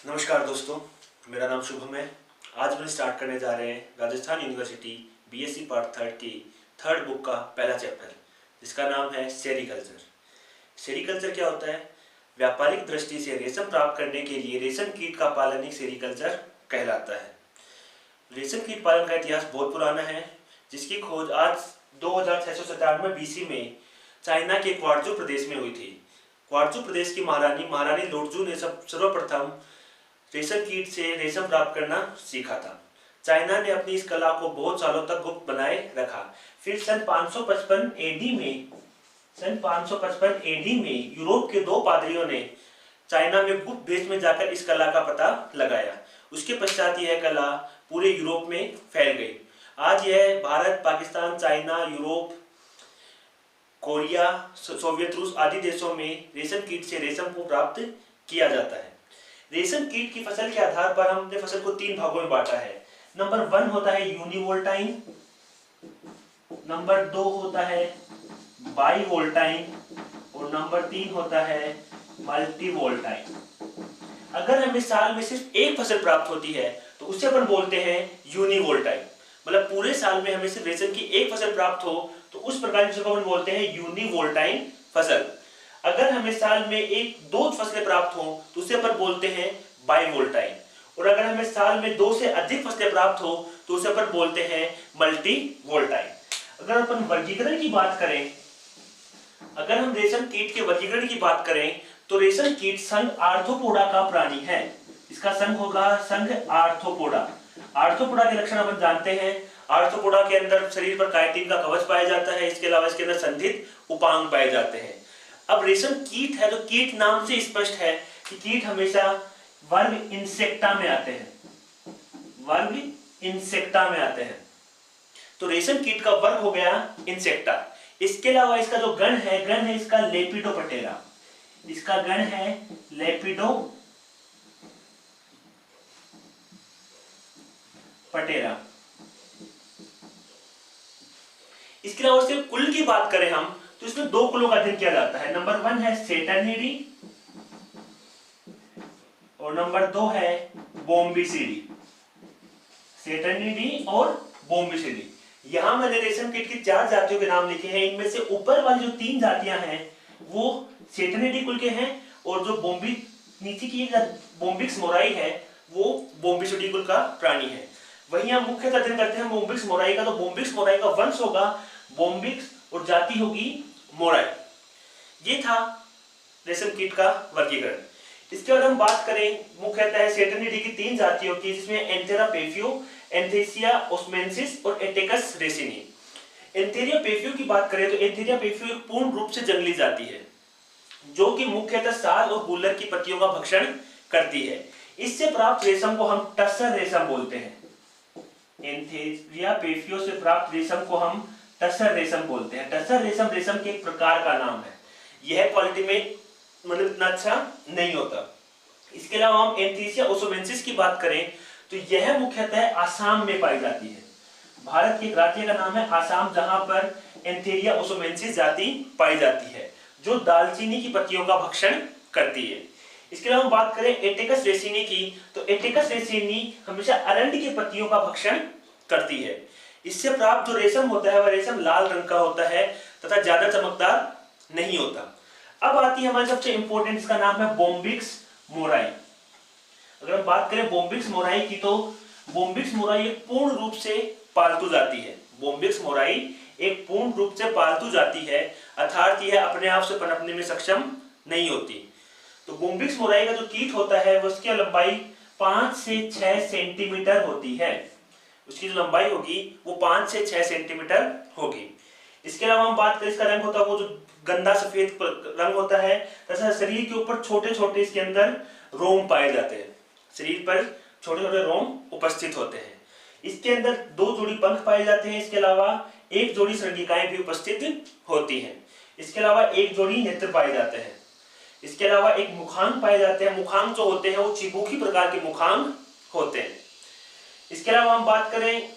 नमस्कार दोस्तों, मेरा नाम शुभम है। आज हम स्टार्ट करने जा रहे हैं Rajasthan university BSc part third की थर्ड बुक का पहला चैप्टर, जिसका नाम है सेरीकल्चर। सेरीकल्चर क्या होता है? व्यापारिक दृष्टि से रेशम प्राप्त करने के लिए रेशम कीट का पालन ही सेरीकल्चर कहलाता है। रेशम कीट पालन का इतिहास बहुत पुराना है, जिसकी खोज आज 2697 बीसी में चाइना के क्वार्जू प्रदेश में हुई थी। क्वार्जू प्रदेश की महारानी लोडजू ने सर्वप्रथम रेशम कीट से रेशम प्राप्त करना सीखा था। चाइना ने अपनी इस कला को बहुत सालों तक गुप्त बनाए रखा। फिर सन 555 एडी में यूरोप के दो पादरियों ने चाइना में गुप्त भेष में जाकर इस कला का पता लगाया। उसके पश्चात यह कला पूरे यूरोप में फैल गई। आज यह Bharat, Pakistan, China, Europe, Korea, Soviet रूस आदि देशों में रेशम कीट से रेशम को प्राप्त किया जाता है। रेशम कीट की फसल के आधार पर हमने फसल को तीन भागों में बांटा है। नंबर 1 होता है यूनिवोल्टाइन, नंबर 2 होता है बाईवोल्टाइन और नंबर 3 होता है मल्टीवोल्टाइन। अगर हमें साल में सिर्फ एक फसल प्राप्त होती है तो उसे अपन बोलते हैं यूनिवोल्टाइन। मतलब पूरे साल में हमें सिर्फ रेशम की एक फसल प्राप्त हो तो उस प्रकार की अपन बोलते हैं यूनिवोल्टाइन फसल। अगर हमें साल में एक दो फसलें प्राप्त हो तो उसे अपन बोलते हैं बाईवोल्टाइन। और अगर हमें साल में 2 से अधिक फसलें प्राप्त हो तो उसे अपन बोलते हैं मल्टीवोल्टाइन। अगर अपन वर्गीकरण की बात करें, अगर हम रेशम कीट के वर्गीकरण की बात करें तो रेशम कीट संघ आर्थ्रोपोडा का प्राणी है। इसका संघ होगा संघ आर्थ्रोपोडा। आर्थ्रोपोडा के लक्षण अपन जानते हैं। आर्थ्रोपोडा के अंदर शरीर पर काइटिन का कवच पाया जाता है। इसके अलावा इसके अंदर संधित उपांग पाए जाते हैं। अब रेशम कीट है तो कीट नाम से स्पष्ट है कि कीट हमेशा वर्ग इंसेक्टा में आते हैं। वर्ग इंसेक्टा में आते हैं, तो रेशम कीट का वर्ग हो गया इंसेक्टा। इसके अलावा इसका जो गण है इसका लेपिडोप्टेरा। इसका गण है लेपिडोप्टेरा। इसके अलावा सिर्फ कुल की बात करें हम तो इसमें 2 कुलों का अध्ययन किया जाता है। नंबर 1 है सेटर्निडी और नंबर 2 है बोम्बिसिडी। सेटर्निडी और बोम्बिसिडी। यहां मैंने रेशम कीट की 4 जातियों के नाम लिखे हैं। इनमें से ऊपर वाली जो 3 जातियां हैं वो सेटर्निडी कुल के हैं और जो नीचे की बोम्बिक्स मोराई है वो बोम्बिसिडी कुल का प्राणी है। वहीं हम मुख्यतः अध्ययन करते हैं बोम्बिक्स मोराई का। तो बोम्बिक्स मोराई का वंश होगा बोम्बिक्स और जाति होगी मोराई। ये था रेशम कीट का वर्गीकरण। इसके बाद हम बात करें मुख्यतः सेटर्निडी की 3 जातियों की, जिसमें एंथेरा पेफियो, एंथेसिया ओस्मेंसिस और एटेकस रेसिनी। एंथेरिया पेफियो की बात करें तो एंथेरिया पेफियो एक पूर्ण रूप से जंगली जाति है जो कि मुख्यतः साल और गुल्लर की पत्तियों का भक्षण करती है। इससे प्राप्त रेशम को हम टसर रेशम बोलते हैं। एंथेरिया पेफियो से प्राप्त रेशम को हम टसर रेशम बोलते हैं। टसर रेशम रेशम के एक प्रकार का नाम है। यह क्वालिटी में मतलब इतना अच्छा नहीं होता। इसके अलावा हम एंथीसिया ओसोमेंसिस की बात करें तो यह मुख्यतः आसाम में पाई जाती है। भारत के एक राज्य का नाम है आसाम, जहां पर एंथेरिया ओसोमेंसिस जाति पाई जाती है जो दालचीनी की पत्तियों का भक्षण करती है। इसके अलावा हम बात करें एटेकस रेसिनी की तो एटेकस रेसिनी हमेशा अरंडी की पत्तियों का भक्षण करती है। इससे प्राप्त जो रेशम होता है वह रेशम लाल रंग का होता है तथा ज्यादा चमकदार नहीं होता। अब आती है हमारी सबसे इंपॉर्टेंट, इसका नाम है बोम्बिक्स मोराई। अगर हम बात करें बोम्बिक्स मोराई की तो बोम्बिक्स मोराई एक पूर्ण रूप से पालतू जाति है। बोम्बिक्स मोराई एक पूर्ण रूप से पालतू जाति है, अर्थात यह अपने आप से पनपने में सक्षम नहीं होती। तो बोम्बिक्स मोराई का जो कीट होता है उसकी लंबाई 5 से 6 सेंटीमीटर होती है। उसकी जो लंबाई होगी वो 5 से 6 सेंटीमीटर होगी। इसके अलावा हम बात करें, इसका रंग होता है वो जो गंदा सफेद रंग होता है तथा शरीर के ऊपर छोटे छोटे इसके अंदर रोम पाए जाते हैं। शरीर पर छोटे छोटे रोम उपस्थित होते हैं। इसके अंदर 2 जोड़ी पंख पाए जाते हैं। इसके अलावा 1 जोड़ी श्रृंगिकाएं भी उपस्थित होती हैं। इसके अलावा 1 जोड़ी नेत्र पाए जाते हैं। इसके अलावा एक मुखांग पाए जाते हैं। मुखांग जो होते हैं वो चिबूकी प्रकार के मुखांग होते हैं। इसके अलावा हम बात करें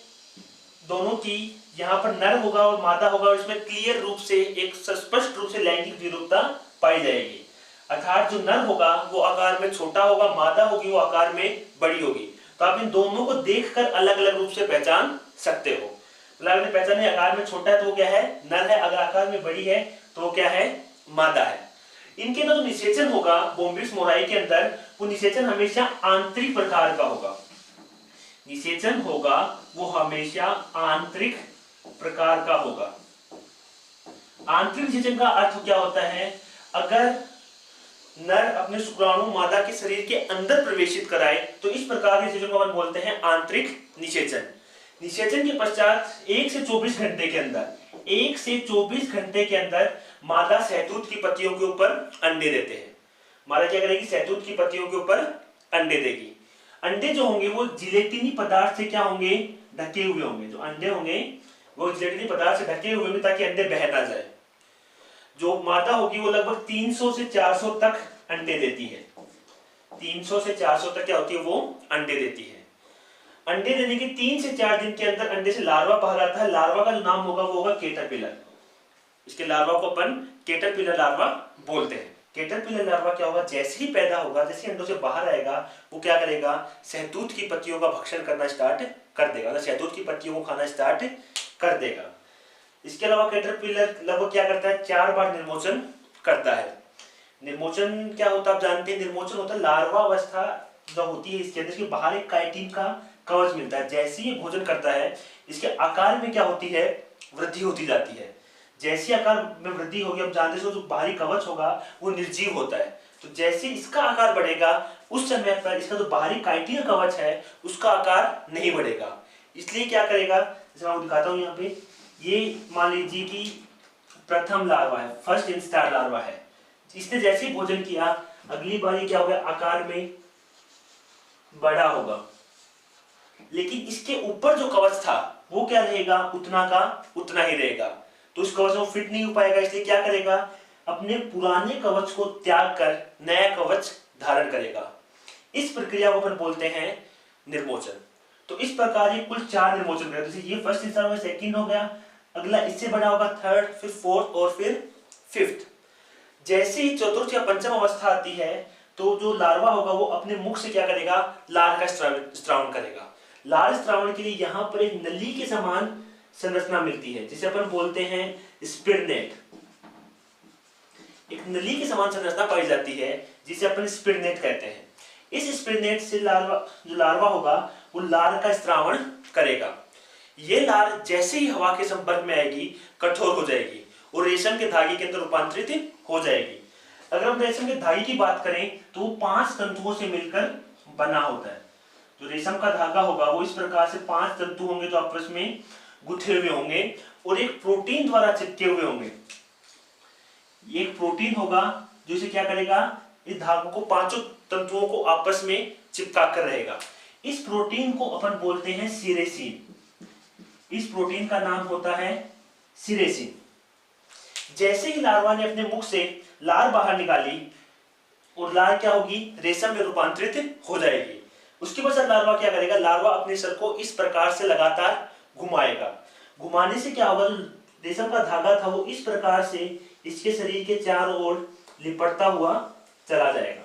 दोनों की, यहाँ पर नर होगा और मादा होगा और इसमें क्लियर रूप से एक स्पष्ट रूप से लैंगिक विरूपता पाई जाएगी। अर्थात जो नर होगा वो आकार में छोटा होगा, मादा होगी वो आकार में बड़ी होगी। तो आप इन दोनों को देखकर अलग अलग रूप से पहचान सकते हो। मतलब आपने पहचाने आकार में छोटा है तो वो क्या है, नर है, अगर आकार में बड़ी है तो वो क्या है, मादा है। इनके अंदर जो निषेचन होगा बोम्बिस मोराई के अंदर, वो निषेचन हमेशा आंतरिक प्रकार का होगा। निषेचन होगा वो हमेशा आंतरिक प्रकार का होगा। आंतरिक निषेचन का अर्थ क्या होता है, अगर नर अपने शुक्राणु मादा के शरीर के अंदर प्रवेशित कराए तो इस प्रकार के निषेचन को अपन बोलते हैं आंतरिक निषेचन। निषेचन के पश्चात 1 से 24 घंटे के अंदर, 1 से 24 घंटे के अंदर मादा सहतूत की पत्तियों के ऊपर अंडे देते हैं। मादा क्या करेगी, सहतूत की पत्तियों के ऊपर अंडे देगी। अंडे जो होंगे वो जिलेटिनी पदार्थ से क्या होंगे, ढके हुए होंगे। जो अंडे होंगे वो जिलेटिनी पदार्थ से ढके हुए होंगे ताकि अंडे बह ना जाए। जो मादा होगी वो लगभग 300 से 400 तक अंडे देती है। 300 से 400 तक क्या होती है, वो अंडे देती है। अंडे देने के 3 से 4 दिन के अंदर अंडे से लार्वा बाहर आता है। लार्वा का जो नाम होगा वो होगा कैटरपिलर। इसके लार्वा को अपन कैटरपिलर लार्वा बोलते हैं। कैटरपिलर लार्वा क्या होगा, जैसे ही पैदा होगा, जैसे ही अंडों से बाहर आएगा, वो क्या करेगा, सहतूत की पत्तियों का भक्षण करना स्टार्ट कर देगा, मतलब सहतूत की पत्तियों को खाना स्टार्ट कर देगा। इसके अलावा कैटरपिलर लगभग क्या करता है, 4 बार निर्मोचन करता है। निर्मोचन क्या होता है आप जानते हैं, निर्मोचन होता है लार्वा अवस्था जो होती है, इसके अंदर के बाहर एक काइटिन का कवच मिलता है। जैसे ही भोजन करता है इसके आकार में क्या होती है, वृद्धि होती जाती है। जैसे आकार में वृद्धि होगी, आप जानते हो जो बाहरी कवच होगा वो निर्जीव होता है, तो जैसे इसका आकार बढ़ेगा उस समय पर इसका जो बाहरी काइटिन कवच है उसका आकार नहीं बढ़ेगा। इसलिए क्या करेगा, जैसे मैं दिखाता हूँ यहाँ पे, ये मान लीजिए कि प्रथम लार्वा है, फर्स्ट इंस्टार लार्वा है। इसने जैसे ही भोजन किया अगली बारी क्या होगा, आकार में बड़ा होगा, लेकिन इसके ऊपर जो कवच था वो क्या रहेगा, उतना का उतना ही रहेगा। तो उस कवच में फिट नहीं हो पाएगा, इसलिए क्या करेगा, अपने पुराने कवच को त्याग कर नया कवच धारण करेगा। इस प्रक्रिया को अपन बोलते हैं निर्मोचन। तो इस प्रकार ये कुल 4 निर्मोचन करेगा। जैसे ये फर्स्ट इंस्टार हो गया, सेकंड हो गया, अगला इससे बड़ा होगा थर्ड, फिर फोर्थ और फिर फिफ्थ। जैसे ही चतुर्थ या पंचम अवस्था आती है तो जो लार्वा होगा वो अपने मुख से क्या करेगा, लार का स्त्रावण करेगा। लार स्त्रावण के लिए यहाँ पर एक नली के समान संरचना मिलती है जिसे अपन बोलते हैं स्पिरनेट। एक नली के समान संरचना पाई जाती है जिसे अपन स्पिरनेट कहते हैं। इस स्पिरनेट से जो लार्वा होगा वो लार का स्त्रावण करेगा। ये लार जैसे ही हवा के संपर्क में आएगी कठोर हो जाएगी और रेशम के धागे के अंदर रूपांतरित हो जाएगी। अगर हम रेशम के धागे की बात करें तो वो 5 तंतुओं से मिलकर बना होता है। जो रेशम का धागा होगा वो इस प्रकार से 5 तंतु होंगे जो आपस में गुथे हुए होंगे और एक प्रोटीन द्वारा चिपके हुए होंगे। एक प्रोटीन होगा जो इसे क्या करेगा, इस धागों को 5 तंतुओं को आपस में चिपका कर रहेगा। इस प्रोटीन को अपन बोलते हैं सिरेसिन। इस प्रोटीन का नाम होता है सिरेसिन। जैसे ही लार्वा ने अपने मुख से लार बाहर निकाली और लार क्या होगी, रेशम में रूपांतरित हो जाएगी। उसके बाद लार्वा क्या करेगा, लार्वा अपने सर को इस प्रकार से लगातार घुमाएगा। घुमाने से क्या होगा, रेशम का धागा था वो इस प्रकार से इसके शरीर के चारों ओर लिपटता हुआ चला जाएगा।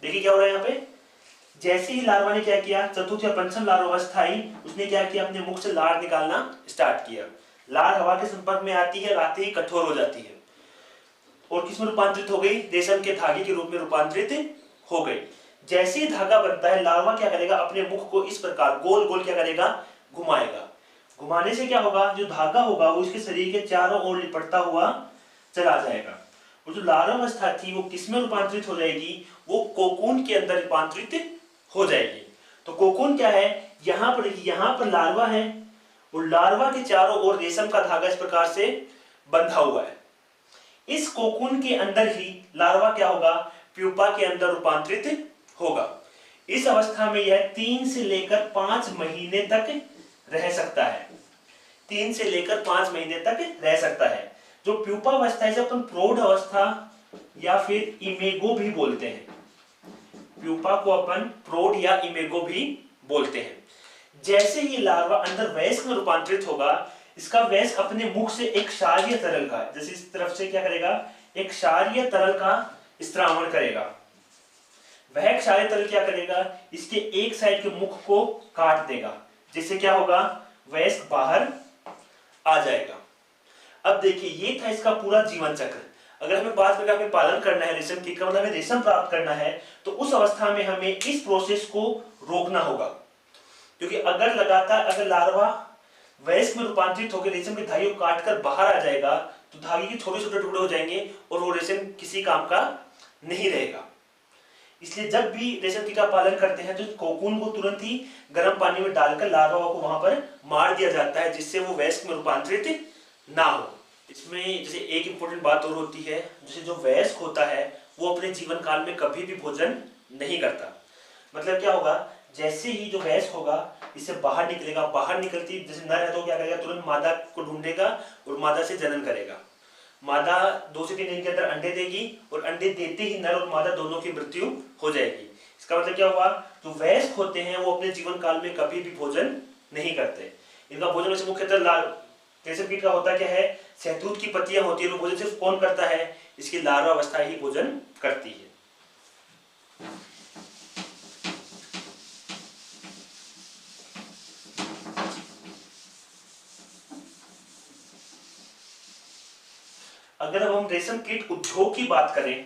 देखिए क्या हो रहा है यहाँ पे, जैसे ही लार्वा ने क्या किया, चतुर्थ या पंचम लार्वा अवस्था आई, उसने क्या किया, अपने मुख से लार निकालना स्टार्ट किया। लार हवा के संपर्क में आती है, आते ही कठोर हो जाती है और किस में रूपांतरित हो गई, रेशम के धागे के रूप में रूपांतरित हो गई। जैसे ही धागा बनता है लार्वा क्या करेगा, अपने मुख को इस प्रकार गोल गोल क्या करेगा, घुमाएगा। घुमाने से क्या होगा, जो धागा होगा वो इसके शरीर के चारों ओर लिपटता हुआ चला जाएगा और जो लार्वा अवस्था थी वो किस में रूपांतरित हो जाएगी, वो कोकून के अंदर रूपांतरित हो जाएगी। तो कोकून क्या है, यहाँ पर लार्वा है और लार्वा के चारों ओर रेशम का धागा इस प्रकार से बंधा हुआ है। इस कोकून के अंदर ही लार्वा क्या होगा, प्यूपा के अंदर रूपांतरित होगा। इस अवस्था में यह 3 से लेकर 5 महीने तक रह सकता है। 3 से लेकर 5 महीने तक रह सकता है। जो प्यूपा अवस्था है इसे अपन प्रौढ़ अवस्था या फिर इमेगो भी बोलते हैं। प्यूपा को अपन प्रौढ़ या इमेगो भी बोलते हैं। जैसे ही लार्वा अंदर वयस्क में रूपांतरित होगा, इसका वयस्क अपने मुख से एक क्षारीय तरल का, जैसे इस तरफ से क्या करेगा, एक क्षारीय तरल का स्त्रावण करेगा। वह क्षारीय तरल क्या करेगा, इसके एक साइड के मुख को काट देगा, जिससे क्या होगा, वयस्क बाहर आ जाएगा। अब देखिए ये था इसका पूरा जीवन चक्र। अगर हमें बात करें हमें पालन करना है रेशम कीट का, मतलब हमें रेशम प्राप्त करना है, तो उस अवस्था में हमें इस प्रोसेस को रोकना होगा। क्योंकि अगर लार्वा वयस्क में रूपांतरित होकर रेशम के धागे को काटकर बाहर आ जाएगा तो धागे के छोटे छोटे टुकड़े हो जाएंगे और वो रेशम किसी काम का नहीं रहेगा। इसलिए जब भी रेशम कीट का पालन करते हैं तो कोकून को तुरंत ही गर्म पानी में डालकर लार्वा को वहां पर मार दिया जाता है, जिससे वो वयस्क में रूपांतरित ना हो। इसमें जैसे एक इंपॉर्टेंट बात और होती है, जैसे जो वयस्क होता है वो अपने जीवन काल में कभी भी भोजन नहीं करता। मतलब क्या होगा, जैसे ही जो वयस्क होगा इससे बाहर निकलेगा, बाहर निकलती जैसे नर है तो क्या करेगा, तुरंत मादा को ढूंढेगा और मादा से जनन करेगा। मादा 2 से 3 दिन के अंदर अंडे देगी और अंडे देते ही नर और मादा दोनों की मृत्यु हो जाएगी। इसका मतलब क्या हुआ, जो वयस्क होते हैं वो अपने जीवन काल में कभी भी भोजन नहीं करते। इनका भोजन वैसे मुख्यतः रेशम कीट का होता क्या है, शहतूत की पत्तियां होती है, वो भोजन सिर्फ कौन करता है, इसकी लार्वा अवस्था ही भोजन करती है। अगर अब हम रेशम कीट उद्योग की बात करें,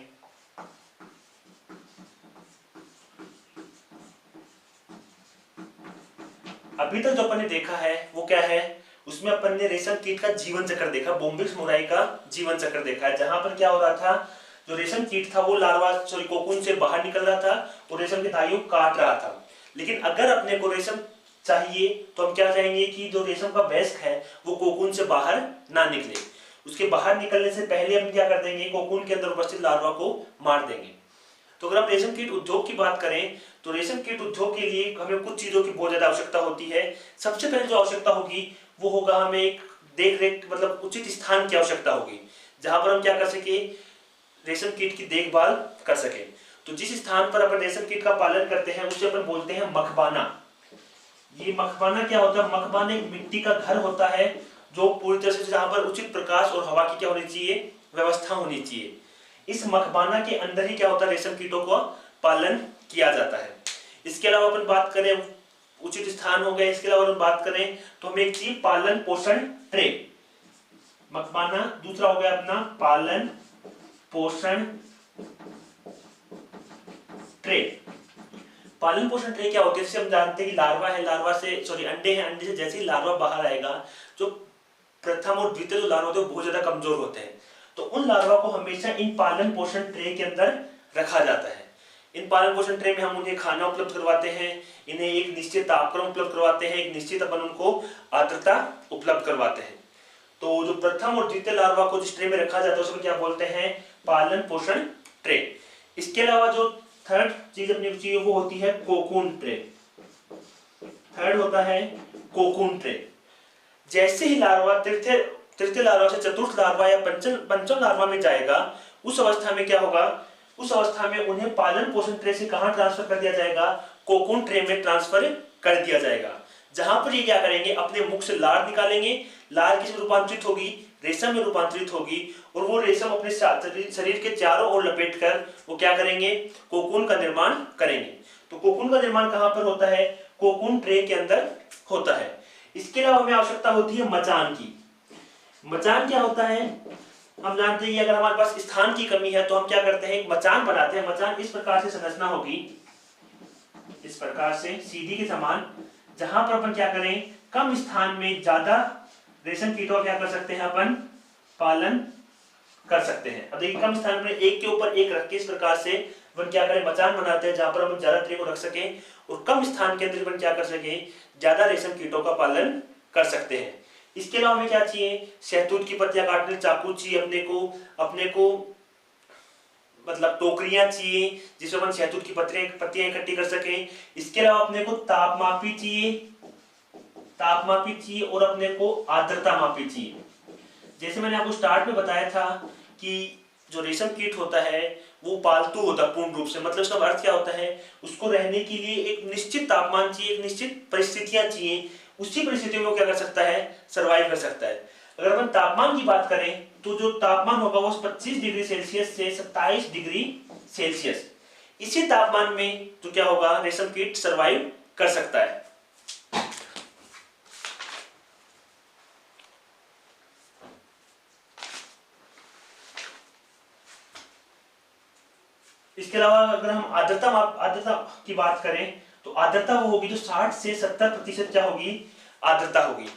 अभी तक जो अपन ने देखा है वो क्या है, उसमें अपन ने रेशम कीट का जीवन चक्र देखा, बोम्बिक्स मोराई का जीवन चक्र देखा है, जहां पर क्या हो रहा था, जो रेशम कीट था वो कोकून से बाहर निकल रहा था और रेशम के धागे को काट रहा था। लेकिन अगर अपने को रेशम चाहिए तो हम क्या चाहेंगे कि जो रेशम का वयस्क है वो कोकून से बाहर ना निकले। उसके बाहर निकलने से पहले हम क्या कर देंगे, कोकून के अंदर उपस्थित लार्वा को मार देंगे। तो अगर हम रेशम कीट उद्योग की बात करें तो रेशम कीट उद्योग के लिए हमें कुछ चीजों की बहुत ज्यादा आवश्यकता होती है। सबसे पहले जो आवश्यकता होगी वो होगा हमें एक देख रेख मतलब उचित स्थान की आवश्यकता होगी, जहां पर हम क्या कर सके, रेशम कीट की देखभाल कर सके। तो जिस स्थान पर अपन रेशम कीट का पालन करते हैं उसे अपन बोलते हैं मखबाना। ये मखबाना क्या होता है, मखबाना एक मिट्टी का घर होता है जो पूरी तरह से, जहां पर उचित प्रकाश और हवा की क्या होनी चाहिए, व्यवस्था होनी चाहिए। इस मखबाना के अंदर ही क्या होता है, रेशम कीटों का पालन किया जाता है। इसके अलावा अपन बात करें, उचित स्थान हो गए, इसके अलावा अपन बात करें तो हमें एक चीज पालन पोषण ट्रे, मखबाना, दूसरा हो गया अपना पालन पोषण ट्रे। पालन पोषण ट्रे क्या होती है, जैसे हम जानते हैं कि लार्वा है, लार्वा से अंडे हैं, अंडे से जैसे ही लार्वा बाहर आएगा, जो प्रथम और द्वितीय जो लार्वा होते हैं वो बहुत ज्यादा कमजोर होते हैं, तो उन लार्वा को हमेशा इन पालन पोषण ट्रे के अंदर रखा जाता है। इन पालन पोषण ट्रे में हम उन्हें खाना उपलब्ध करवाते हैं, इन्हें एक निश्चित तापक्रम उपलब्ध करवाते हैं, एक निश्चित अपन उनको आर्द्रता उपलब्ध करवाते हैं। तो जो प्रथम और द्वितीय लार्वा को जिस ट्रे में रखा जाता है उसको क्या बोलते हैं, पालन पोषण ट्रे। इसके अलावा जो थर्ड चीज अपनी चाहिए वो होती है कोकून ट्रे। थर्ड होता है कोकून ट्रे। जैसे ही लार्वा तृतीय लार्वा से चतुर्थ लार्वा या पंचम लार्वा में जाएगा, उस अवस्था में क्या होगा, उस अवस्था में उन्हें पालन पोषण ट्रे से कहां ट्रांसफर कर दिया जाएगा, कोकून ट्रे में ट्रांसफर कर दिया जाएगा, जहां पर ये क्या करेंगे, अपने मुख से लार निकालेंगे। लार किस में रूपांतरित होगी, रेशम में रूपांतरित होगी, और वो रेशम अपने शरीर के चारों ओर लपेटकर वो क्या करेंगे, कोकून का निर्माण करेंगे। तो कोकून का निर्माण कहां पर होता है, कोकून ट्रे के अंदर होता है। इसके अलावा हमें आवश्यकता होती है मचान की। मचान क्या होता है, हम जानते हैं कि अगर हमारे पास स्थान की कमी है तो हम क्या करते हैं, एक मचान बनाते हैं। मचान इस प्रकार से संरचना होगी, इस प्रकार से सीधी के समान, जहां पर अपन क्या करें, कम स्थान में ज्यादा रेशम कीटों क्या कर सकते हैं, अपन पालन कर सकते हैं। अब देखिए कम स्थान में एक के ऊपर एक रख के इस प्रकार से अपन क्या करें, मचान बनाते हैं, जहां पर हम ज्यादा ट्रे को रख सके और कम स्थान के अंदर अपन क्या कर सके, ज्यादा रेशम कीटों का पालन कर सकते हैं। इसके अलावा हमें क्या चाहिए, शहतूत की पत्तियां काटने चाकू चाहिए अपने को मतलब टोकरियां चाहिए जिसमें अपन शहतूत की पत्तियां इकट्ठी कर सकें। इसके अलावा अपने को तापमापी चाहिए और अपने को आर्द्रता मापी चाहिए। जैसे मैंने आपको स्टार्ट में बताया था कि जो रेशम कीट होता है वो पालतू होता है पूर्ण रूप से, मतलब इसका अर्थ क्या होता है, उसको रहने के लिए एक निश्चित तापमान चाहिए, एक निश्चित परिस्थितियां चाहिए, उसी परिस्थितियों में वो क्या कर सकता है, सर्वाइव कर सकता है। अगर अपन तापमान की बात करें तो जो तापमान होगा वो 25 डिग्री सेल्सियस से 27 डिग्री सेल्सियस, इसी तापमान में तो क्या होगा, रेशम कीट सरवाइव कर सकता है। इसके अलावा अगर हम आर्द्रता की बात करें तो आर्द्रता वो होगी जो 60 से 70% क्या होगी, आर्द्रता होगी।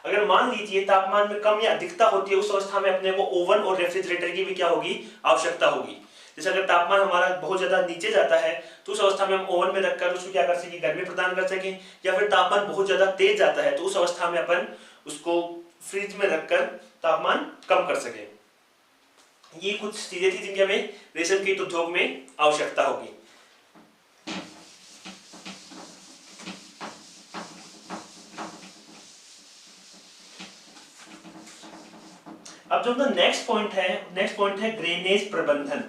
अगर मान लीजिए तापमान में कम या अधिकता होती है, उस अवस्था में अपने को ओवन और रेफ्रिजरेटर की भी क्या होगी, आवश्यकता होगी। जैसे अगर तापमान हमारा बहुत ज्यादा नीचे जाता है तो उस अवस्था में हम ओवन में रखकर उसको क्या कर सकें, गर्मी प्रदान कर सकें, या फिर तापमान बहुत ज्यादा तेज जाता है तो उस अवस्था में अपन उसको फ्रिज में रखकर तापमान कम कर सकें। ये कुछ चीजें थी जिनकी हमें रेशम कीट उद्योग में आवश्यकता होगी। अब जो अपना नेक्स्ट पॉइंट है ग्रेनेज प्रबंधन।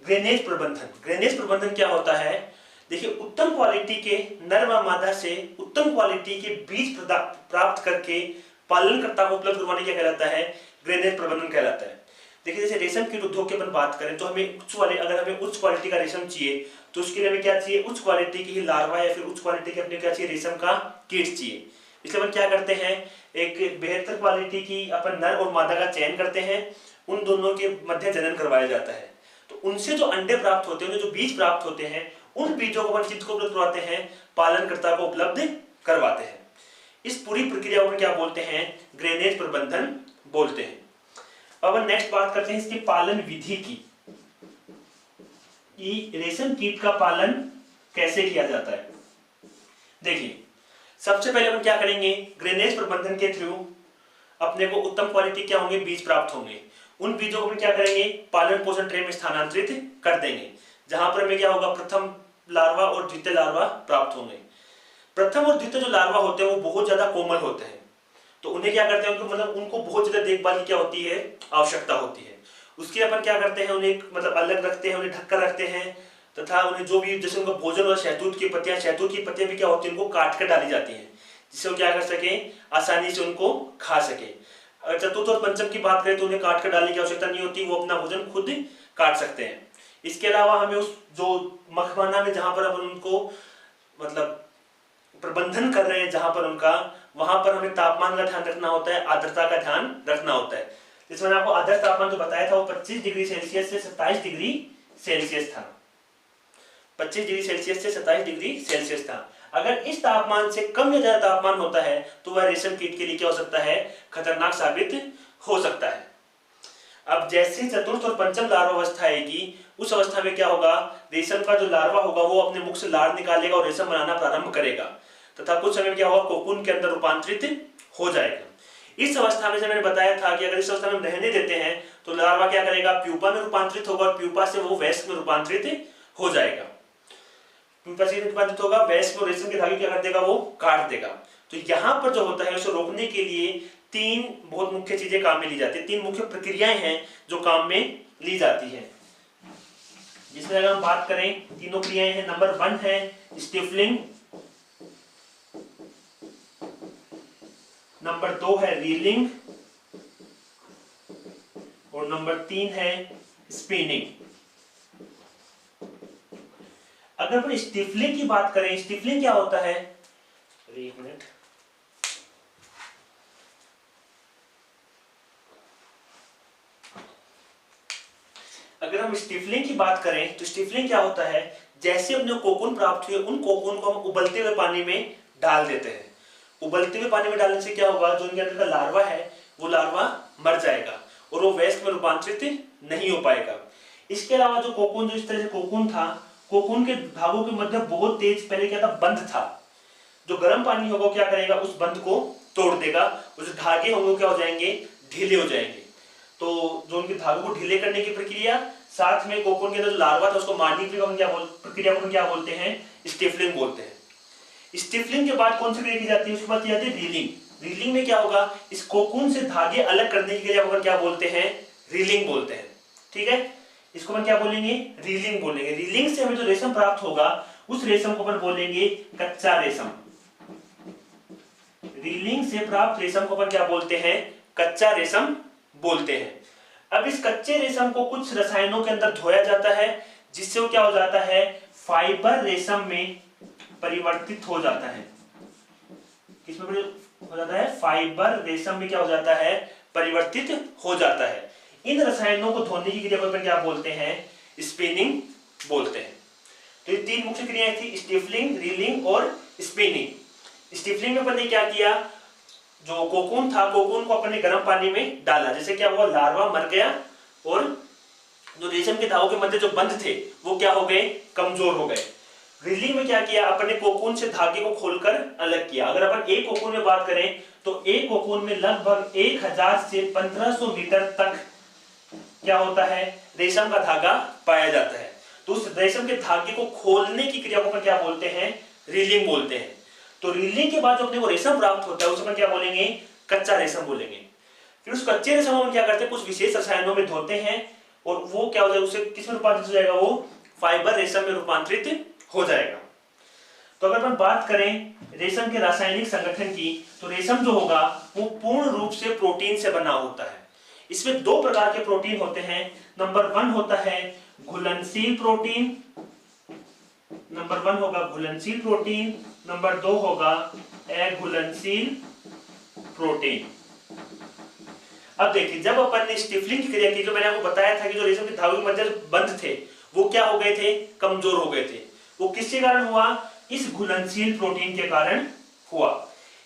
ग्रेनेज प्रबंधन क्या होता है, देखिए उत्तम क्वालिटी के नर व मादा से उत्तम क्वालिटी के बीज प्राप्त करके पालनकर्ता को उपलब्ध करवाने क्या कहलाता है, ग्रेनेज प्रबंधन कहलाता है। देखिए जैसे रेशम कीट उद्योग की अपन बात करें तो अगर हमें उच्च क्वालिटी का रेशम चाहिए तो उसके लिए हमें क्या चाहिए, उच्च क्वालिटी की लार्वा या फिर उच्च क्वालिटी के अपने क्या चाहिए, रेशम का कीट चाहिए। इसलिए अपन क्या करते हैं, एक बेहतर क्वालिटी की अपन नर और मादा का चयन करते हैं, उन दोनों के मध्य जनन करवाया जाता है। तो उनसे जो अंडे प्राप्त होते हैं, जो बीज प्राप्त होते हैं, उन बीजों को अपन किसको उपलब्ध करवाते हैं, पालनकर्ता को उपलब्ध करवाते हैं। इस पूरी प्रक्रिया को क्या बोलते हैं, ग्रेनेज प्रबंधन बोलते हैं। अब नेक्स्ट बात करते हैं इसकी पालन विधि की, रेशम कीट का पालन कैसे किया जाता है। देखिए सबसे पहले अपन क्या करेंगे, ग्रेनेज प्रबंधन के थ्रू अपने को उत्तम क्वालिटी क्या होंगे, बीज प्राप्त होंगे। उन बीजों को क्या करेंगे, पालन पोषण ट्रे में स्थानांतरित कर देंगे, जहां पर हमें क्या होगा, प्रथम लार्वा और द्वितीय लार्वा प्राप्त होंगे। प्रथम और द्वितीय जो लार्वा होते हैं वो बहुत ज्यादा कोमल होते हैं, तो उन्हें क्या करते हैं, उनको बहुत ज्यादा देखभाल की क्या होती है, आवश्यकता होती है। उसके अपन क्या करते हैं, उन्हें अलग रखते हैं, उन्हें ढककर रखते हैं, तथा उन्हें जो भी जैसे उनका भोजन और शहतूत की पत्तियां भी क्या होती है, उनको काट कर डाली जाती हैं, जिससे वो क्या कर सके, आसानी से उनको खा सके। अगर चतुर्थ और पंचम की बात करें तो उन्हें काट कर डालने की आवश्यकता नहीं होती, वो अपना भोजन खुद काट सकते हैं। इसके अलावा हमें उस जो मखमाना में जहां पर अपन उनको प्रबंधन कर रहे हैं, जहां पर उनका, वहां पर हमें तापमान का ध्यान रखना होता है, आर्द्रता का ध्यान रखना होता है। जैसे मैंने आपको आदर्श तापमान जो बताया था वो 25 डिग्री सेल्सियस से 27 डिग्री सेल्सियस था। 25 डिग्री सेल्सियस से 27 डिग्री सेल्सियस था। अगर इस तापमान से कम या ज्यादा तापमान होता है तो वह रेशम कीट के लिए क्या हो सकता है, खतरनाक साबित हो सकता है। अब जैसे चतुर्थ और पंचम लार्वा अवस्था आएगी, उस अवस्था में क्या होगा, रेशम का जो लार्वा होगा वो अपने मुख से लार निकालेगा और रेशम बनाना प्रारंभ करेगा, तथा कुछ समय में क्या होगा, कोकून के अंदर रूपांतरित हो जाएगा। इस अवस्था में, जैसे मैंने बताया था कि अगर इस अवस्था में रहने देते हैं तो लार्वा क्या करेगा, प्यूपा में रूपांतरित होगा और प्यूपा से वो वयस्क में रूपांतरित हो जाएगा। प्यूपा से रूपांतरित होगा, वयस्क में रेशम के धागे क्या कर देगा, वो काट देगा। तो यहाँ पर जो होता है उसे रोकने के लिए 3 बहुत मुख्य चीजें काम में ली जाती है, 3 मुख्य प्रक्रियाएं हैं जो काम में ली जाती है। जिसमें अगर हम बात करें, तीनों क्रियाएं हैं। नंबर 1 है स्टिफलिंग, नंबर 2 है रीलिंग और नंबर 3 है स्पिनिंग। अगर हम स्टिफलिंग की बात करें, स्टिफलिंग क्या होता है, एक मिनट, अगर हम स्टिफलिंग की बात करें तो स्टिफलिंग क्या होता है, जैसे अपने कोकून प्राप्त हुए उन कोकून को हम उबलते हुए पानी में डाल देते हैं। उबलते हुए पानी में डालने से क्या होगा, जो उनके अंदर का लार्वा है वो लार्वा मर जाएगा और वो वयस्क में रूपांतरित नहीं हो पाएगा। इसके अलावा जो कोकून, जो इस तरह से कोकून था, कोकून के धागों के मध्य बहुत तेज पहले क्या था, बंध था। जो गर्म पानी होगा क्या करेगा, उस बंध को तोड़ देगा, उस धागे होंगे क्या हो जाएंगे, ढीले हो जाएंगे। तो जो उनके धागों को ढीले करने की प्रक्रिया, साथ में कोकून के अंदर जो लार्वा था उसको मारने की प्रक्रिया को क्या बोलते हैं, स्टिफलिंग बोलते हैं। स्टिफलिंग के बाद कौन सी क्रिया की जाती है, उसके बाद की जाती है रीलिंग। रीलिंग में क्या होगा, इस कोकून से धागे अलग करने की क्रिया को क्या बोलते हैं, रीलिंग बोलते हैं। ठीक है, इसको अपन क्या बोलेंगे, रीलिंग बोलेंगे। रीलिंग से हमें जो रेशम प्राप्त होगा उस रेशम को अपन बोलेंगे कच्चा रेशम। रीलिंग से प्राप्त रेशम को अपन क्या बोलते हैं? कच्चा रेशम बोलते हैं। अब इस कच्चे रेशम को कुछ रसायनों के अंदर धोया जाता है, जिससे वो क्या हो जाता है? फाइबर रेशम में परिवर्तित हो जाता है। किसमें हो जाता है? फाइबर रेशम में क्या हो जाता है? परिवर्तित हो जाता है। इन रसायनों को धोने की क्रिया को अपन क्या बोलते हैं? स्पिनिंग बोलते हैं। तो ये तीन मुख्य क्रियाएं थी, स्टिफलिंग, रीलिंग और स्पिनिंग। स्टिफलिंग में अपन ने क्या किया? जो कोकून था, कोकून को अपन ने गर्म पानी में डाला, जैसे क्या हुआ? लार्वा मर गया और जो रेशम के धागों के मध्य जो बंध थे वो क्या हो गए? कमजोर हो गए। रीलिंग में क्या किया? अपन ने कोकून से धागे को खोलकर अलग किया। अगर अपन एक कोकून में बात करें तो एक कोकून में लगभग 1000 से 1500 मीटर तक क्या होता है? रेशम का धागा पाया जाता है। तो उस रेशम के धागे को खोलने की क्रिया को अपन क्या बोलते हैं? रीलिंग बोलते हैं। तो रीलिंग के बाद जो अपने को रेशम प्राप्त होता है उसे अपन क्या बोलेंगे? कच्चा रेशम बोलेंगे। फिर उस कच्चे रेशम में क्या करते हैं? कुछ विशेष रसायनों में धोते हैं और वो क्या हो जाएगा? उसे किस में रूपांतरित हो जाएगा? वो फाइबर रेशम में रूपांतरित हो जाएगा। तो अगर अपन बात करें रेशम के रासायनिक संगठन की, तो रेशम जो होगा वो पूर्ण रूप से प्रोटीन से बना होता है। इसमें दो प्रकार के प्रोटीन होते हैं। नंबर 1 होता है घुलनशील प्रोटीन, नंबर 1 होगा घुलनशील प्रोटीन, नंबर 2 होगा अघुलनशील प्रोटीन। अब देखिए, जब अपन ने स्टिफलिंग की क्रिया की, जो मैंने आपको बताया था कि जो रेशम के धागों के मध्य बंध थे वो क्या हो गए थे? कमजोर हो गए थे। वो किसके कारण हुआ? इस घुलनशील प्रोटीन के कारण हुआ।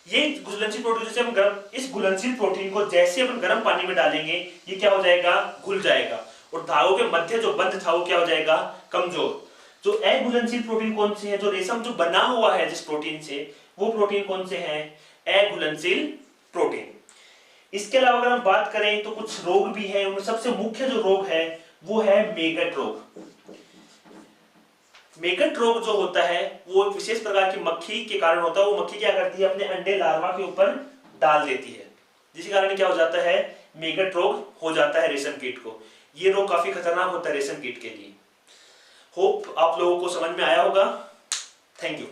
ये घुलनशील प्रोटीन, जैसे हम इस घुलनशील प्रोटीन को जैसे अपन गर्म पानी में डालेंगे ये क्या हो जाएगा? घुल जाएगा और धागों के मध्य जो बंध था वो क्या हो जाएगा? कमजोर। जो अघुलनशील प्रोटीन कौन से है? जो रेशम जो बना हुआ है जिस प्रोटीन से, वो प्रोटीन कौन से हैं? अघुलनशील प्रोटीन। इसके अलावा अगर हम बात करें तो कुछ रोग भी हैं। उनमें सबसे मुख्य जो रोग है वो है मेगट रोग। मेगट रोग जो होता है वो एक विशेष प्रकार की मक्खी के कारण होता है। वो मक्खी क्या करती है? अपने अंडे लार्वा के ऊपर डाल देती है, जिसके कारण क्या हो जाता है? मेगट रोग हो जाता है रेशम कीट को। ये रोग काफी खतरनाक होता है रेशम कीट के लिए। होप आप लोगों को समझ में आया होगा। Thank you.